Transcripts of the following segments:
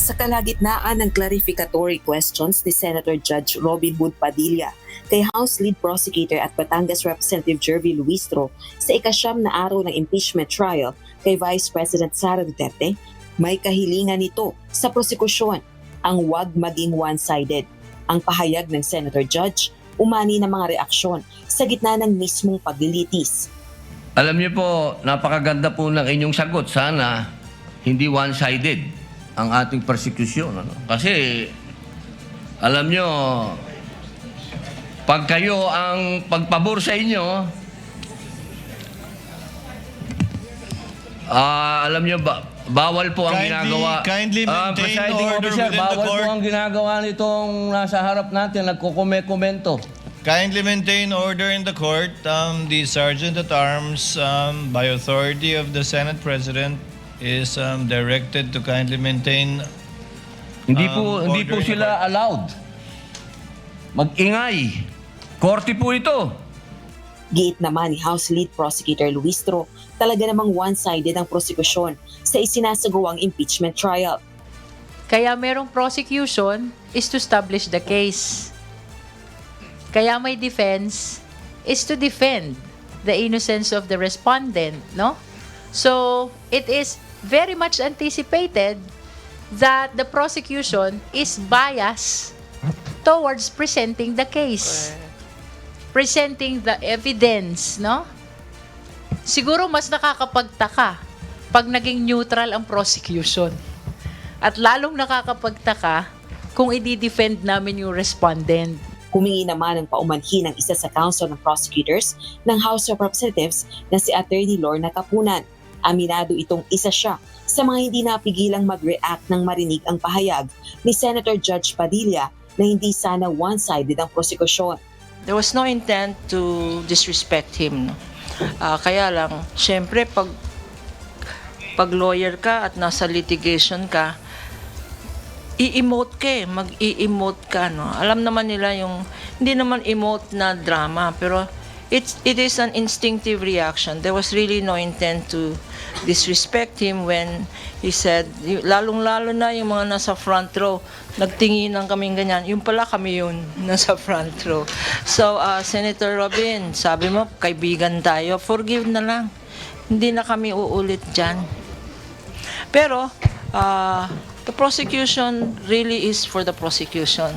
Sa kalagitnaan ng clarificatory questions ni Senator Judge Robin Hood Padilla kay House Lead Prosecutor at Batangas Representative Jervy Luistro sa ikasyam na araw ng impeachment trial kay Vice President Sara Duterte, may kahilingan nito sa prosekusyon ang huwag maging one-sided. Ang pahayag ng Senator Judge, umani ng mga reaksyon sa gitna ng mismong paglilitis. Alam niyo po, napakaganda po ng inyong sagot. Sana hindi one-sided ang ating persecution. Kasi, alam niyo, pag kayo ang pagpabor sa inyo, alam niyo ba, bawal po ang ginagawa. Kindly maintain Presiding order Officer, within the bawal court. po ang ginagawa nitong nasa harap natin, nagkukomento. Kindly maintain order in the court. The Sergeant at Arms, by authority of the Senate President, is directed to kindly maintain Hindi po order in the sila allowed mag-ingay. Korte po ito. Giit naman ni House Lead Prosecutor Luistro, talaga namang one-sided ang prosekusyon sa isinasagawang impeachment trial. Kaya merong prosecution is to establish the case. Kaya may defense is to defend the innocence of the respondent, no? So, it is very much anticipated that the prosecution is biased towards presenting the case. Presenting the evidence, no? Siguro mas nakakapagtaka pag naging neutral ang prosecution. At lalong nakakapagtaka kung i-defend namin yung respondent. Humingi naman ng paumanhin ng isa sa Council ng Prosecutors ng House of Representatives na si Attorney Lorna Capunan. Aminado itong isa siya sa mga hindi napigilang mag-react nang marinig ang pahayag ni Senator Judge Padilla na hindi sana one-sided ang prosekusyon. There was no intent to disrespect him. No? Kaya lang, syempre, pag lawyer ka at nasa litigation ka, i-emote ka mag-i-emote ka. No? Alam naman nila yung, hindi naman emote na drama, pero it is an instinctive reaction. There was really no intent to disrespect him when he said, lalong-lalo na yung mga nasa front row, nagtinginan kaming ganyan. Yung pala kami yun, nasa front row. So, Senator Robin, sabi mo, kaibigan tayo, forgive na lang. Hindi na kami uulit dyan. Pero, the prosecution really is for the prosecution.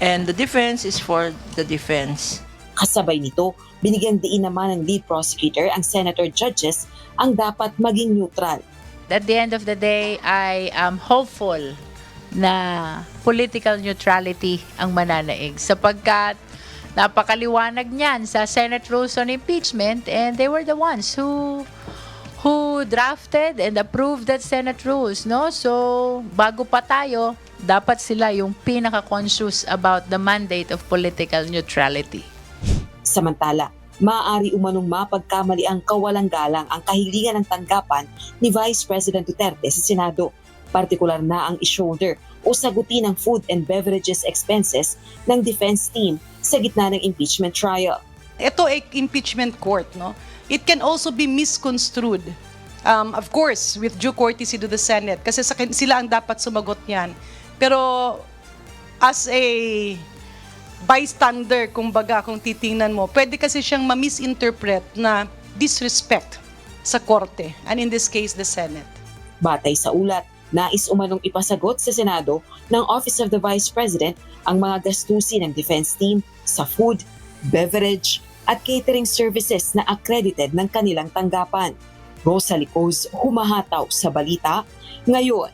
And the defense is for the defense. Kasabay nito, binigyang diin naman ng lead prosecutor ang senator judges ang dapat maging neutral. At the end of the day, I am hopeful na political neutrality ang mananaig sapagkat napakaliwanag niyan sa Senate rules on impeachment and they were the ones who drafted and approved that Senate rules, no? So, bago pa tayo, dapat sila yung pinaka-conscious about the mandate of political neutrality. Samantala, maaari umanong mapagkamali ang kawalang-galang ang kahilingan ng tanggapan ni Vice President Duterte sa Senado, partikular na ang i-shoulder o sagutin ang food and beverages expenses ng defense team sa gitna ng impeachment trial. Ito ay impeachment court, no? It can also be misconstrued. Of course, with due courtesy to the Senate, kasi sila ang dapat sumagot niyan. Pero as a bystander, kumbaga, kung titingnan mo, pwede kasi siyang ma-misinterpret na disrespect sa korte, and in this case, the Senate. Batay sa ulat, nais umanong ipasagot sa Senado ng Office of the Vice President ang mga gastusin ng defense team sa food, beverage, at catering services na accredited ng kanilang tanggapan. Rosalie Coz, humahataw sa balita ngayon.